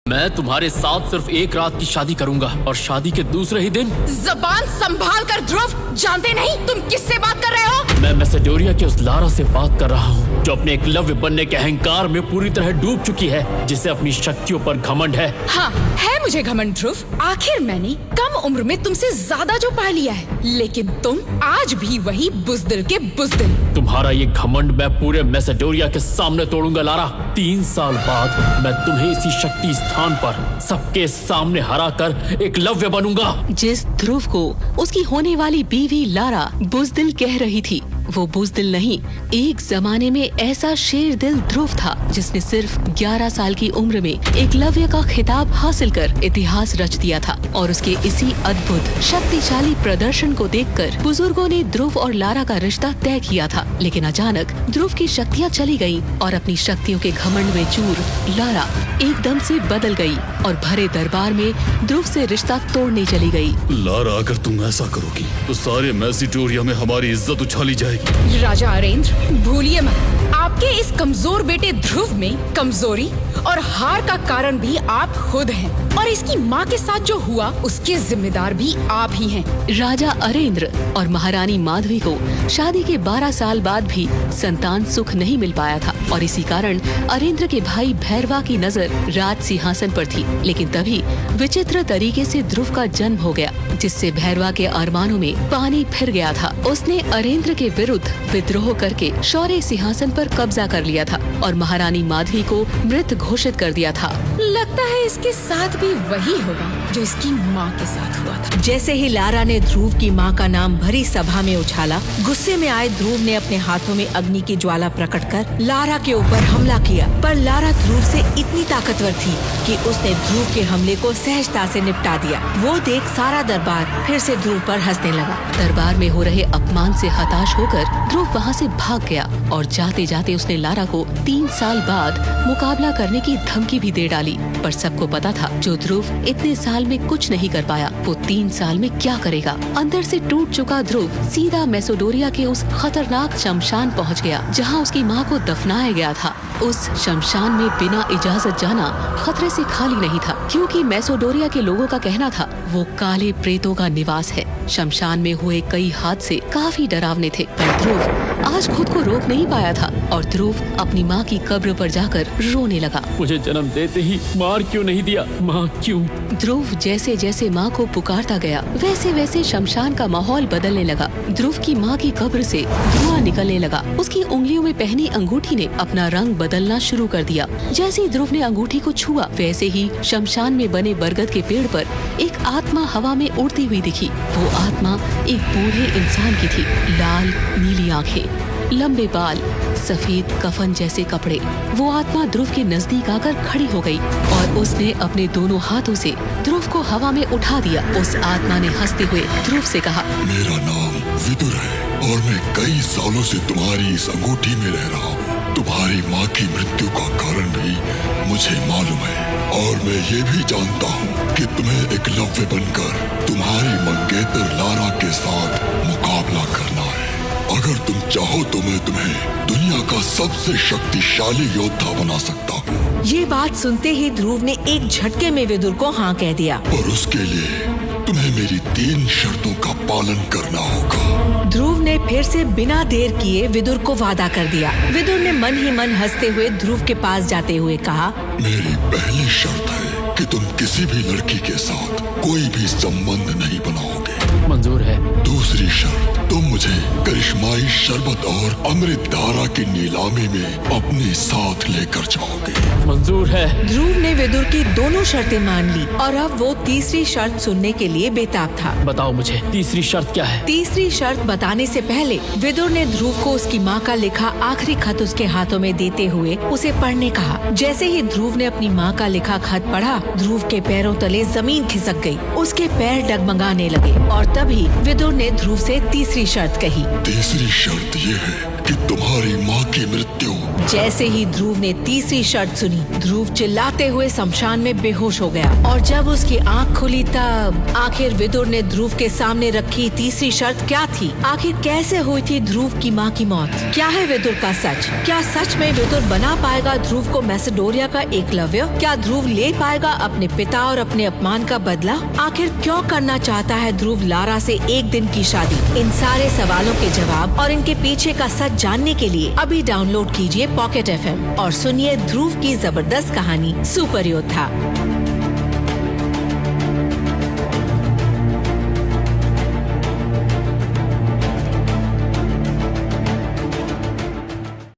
मैं तुम्हारे साथ सिर्फ एक रात की शादी करूंगा और शादी के दूसरे ही दिन। जबान संभाल कर ध्रुव, जानते नहीं तुम किससे बात कर रहे हो? मैं मैसेडोरिया के उस लारा से बात कर रहा हूँ जो अपने एकलव्य बनने के अहंकार में पूरी तरह डूब चुकी है, जिसे अपनी शक्तियों पर घमंड है। हाँ है मुझे घमंड ध्रुव। आखिर मैंने कम उम्र में तुमसे ज्यादा जो पा लिया है, लेकिन तुम आज भी वही बुजदिल के बुजदिल। तुम्हारा ये घमंड मैं पूरे मैसेडोरिया के सामने तोड़ूंगा लारा। 3 साल बाद मैं तुम्हें इसी शक्ति स्थान पर सबके सामने हरा कर एकलव्य बनूंगा। जिस ध्रुव को उसकी होने वाली बीवी लारा बुजदिल कह रही थी, वो बुजदिल नहीं, एक जमाने में ऐसा शेर दिल ध्रुव था जिसने सिर्फ 11 साल की उम्र में एकलव्य का खिताब हासिल कर इतिहास रच दिया था। और उसके इसी अद्भुत शक्तिशाली प्रदर्शन को देखकर बुजुर्गों ने ध्रुव और लारा का रिश्ता तय किया था। लेकिन अचानक ध्रुव की शक्तियाँ चली गयीं और अपनी शक्तियों के घमंड में चूर लारा एकदम से बदल गई और भरे दरबार में ध्रुव से रिश्ता तोड़ने चली गई। लारा, अगर तुम ऐसा करोगी तो सारे मैसेडोरिया में हमारी इज्जत उछाली जाएगी। राजा अरेंद्र, भूलिए मत, आपके इस कमजोर बेटे ध्रुव में कमजोरी और हार का कारण भी आप खुद हैं, और इसकी माँ के साथ जो हुआ उसके जिम्मेदार भी आप ही हैं। राजा अरेंद्र और महारानी माधवी को शादी के 12 साल बाद भी संतान सुख नहीं मिल पाया था, और इसी कारण अरेंद्र के भाई भैरवा की नजर राज सिंहासन पर थी। लेकिन तभी विचित्र तरीके से ध्रुव का जन्म हो गया, जिससे भैरवा के अरमानों में पानी फिर गया था। उसने अरेंद्र के विरुद्ध विद्रोह करके शौर्य सिंहासन पर कब्जा कर लिया था और महारानी माधवी को मृत घोषित कर दिया था। लगता है इसके साथ भी वही होगा जो इसकी माँ के साथ हुआ था। जैसे ही लारा ने ध्रुव की माँ का नाम भरी सभा में उछाला, गुस्से में आए ध्रुव ने अपने हाथों में अग्नि की ज्वाला प्रकट कर लारा के ऊपर हमला किया। पर लारा ध्रुव से इतनी ताकतवर थी कि उसने ध्रुव के हमले को सहजता से निपटा दिया। वो देख सारा दरबार फिर से ध्रुव पर हंसने लगा। दरबार में हो रहे अपमान से हताश होकर ध्रुव वहाँ से भाग गया और जाते जाते उसने लारा को 3 साल बाद मुकाबला करने की धमकी भी दे डाली। पर सबको पता था जो ध्रुव इतने साल में कुछ नहीं कर पाया, वो 3 साल में क्या करेगा। अंदर से टूट चुका ध्रुव सीधा मैसेडोरिया के उस खतरनाक शमशान पहुंच गया जहां उसकी मां को दफनाया गया था। उस शमशान में बिना इजाजत जाना खतरे से खाली नहीं था, क्योंकि मैसेडोरिया के लोगों का कहना था वो काले प्रेतों का निवास है। शमशान में हुए कई हादसे काफी डरावने थे, पर ध्रुव आज खुद को रोक नहीं पाया था और ध्रुव अपनी माँ की कब्र पर जाकर रोने लगा। मुझे जन्म देते ही मार क्यों नहीं दिया, माँ क्यों? ध्रुव जैसे जैसे माँ को पुकारता गया, वैसे वैसे शमशान का माहौल बदलने लगा। ध्रुव की माँ की कब्र से धुआं निकलने लगा। उसकी उंगलियों में पहनी अंगूठी ने अपना रंग बदलना शुरू कर दिया। जैसे ही ध्रुव ने अंगूठी को छुआ, वैसे ही शमशान में बने बरगद के पेड़ पर एक आत्मा हवा में उड़ती हुई दिखी। वो आत्मा एक बूढ़े इंसान की थी। लाल नीली आंखें, लंबे बाल, सफेद कफन जैसे कपड़े। वो आत्मा ध्रुव के नजदीक आकर खड़ी हो गई और उसने अपने दोनों हाथों से ध्रुव को हवा में उठा दिया। उस आत्मा ने हंसते हुए ध्रुव से कहा, मेरा नाम विदुर है और मैं कई सालों से तुम्हारी इस अंगूठी में रह रहा हूँ। तुम्हारी माँ की मृत्यु का कारण भी मुझे मालूम है, और मैं ये भी जानता हूँ कि तुम्हें एकलव्य बनकर तुम्हारी मंगेतर लारा के साथ मुकाबला करना है। अगर तुम चाहो तो मैं तुम्हें दुनिया का सबसे शक्तिशाली योद्धा बना सकता हूँ। ये बात सुनते ही ध्रुव ने एक झटके में विदुर को हाँ कह दिया। और उसके लिए तुम्हें मेरी 3 शर्तों का पालन करना होगा। ध्रुव ने फिर से बिना देर किए विदुर को वादा कर दिया। विदुर ने मन ही मन हंसते हुए ध्रुव के पास जाते हुए कहा, मेरी पहली शर्त है कि तुम किसी भी लड़की के साथ कोई भी संबंध नहीं बनाओगे। मंजूर है। दूसरी शर्त, तुम मुझे करिश्माई शरबत और अमृत धारा की नीलामी में अपने साथ लेकर जाओगे। मंजूर है। ध्रुव ने विदुर की दोनों शर्तें मान ली और अब वो तीसरी शर्त सुनने के लिए बेताब था। बताओ मुझे तीसरी शर्त क्या है? तीसरी शर्त बताने से पहले विदुर ने ध्रुव को उसकी माँ का लिखा आखिरी खत उसके हाथों में देते हुए उसे पढ़ने कहा। जैसे ही ध्रुव ने अपनी माँ का लिखा खत पढ़ा, ध्रुव के पैरों तले जमीन खिसक गई। उसके पैर डगमगाने लगे और तभी विदुर ने ध्रुव से तीसरी शर्त कही। तीसरी शर्त ये है कि तुम्हारी माँ की मृत्यु। जैसे ही ध्रुव ने तीसरी शर्त सुनी, ध्रुव चिल्लाते हुए शमशान में बेहोश हो गया। और जब उसकी आंख खुली तब आखिर विदुर ने ध्रुव के सामने रखी तीसरी शर्त क्या थी? आखिर कैसे हुई थी ध्रुव की माँ की मौत? क्या है विदुर का सच? क्या सच में विदुर बना पाएगा ध्रुव को मैसेडोरिया का एकलव्य? क्या ध्रुव ले पाएगा अपने पिता और अपने अपमान का बदला? आखिर क्यों करना चाहता है ध्रुव लारा से एक दिन की शादी? इन सारे सवालों के जवाब और इनके पीछे का सच जानने के लिए अभी डाउनलोड कीजिए पॉकेट FM और सुनिए ध्रुव की जबरदस्त कहानी सुपर योद्धा।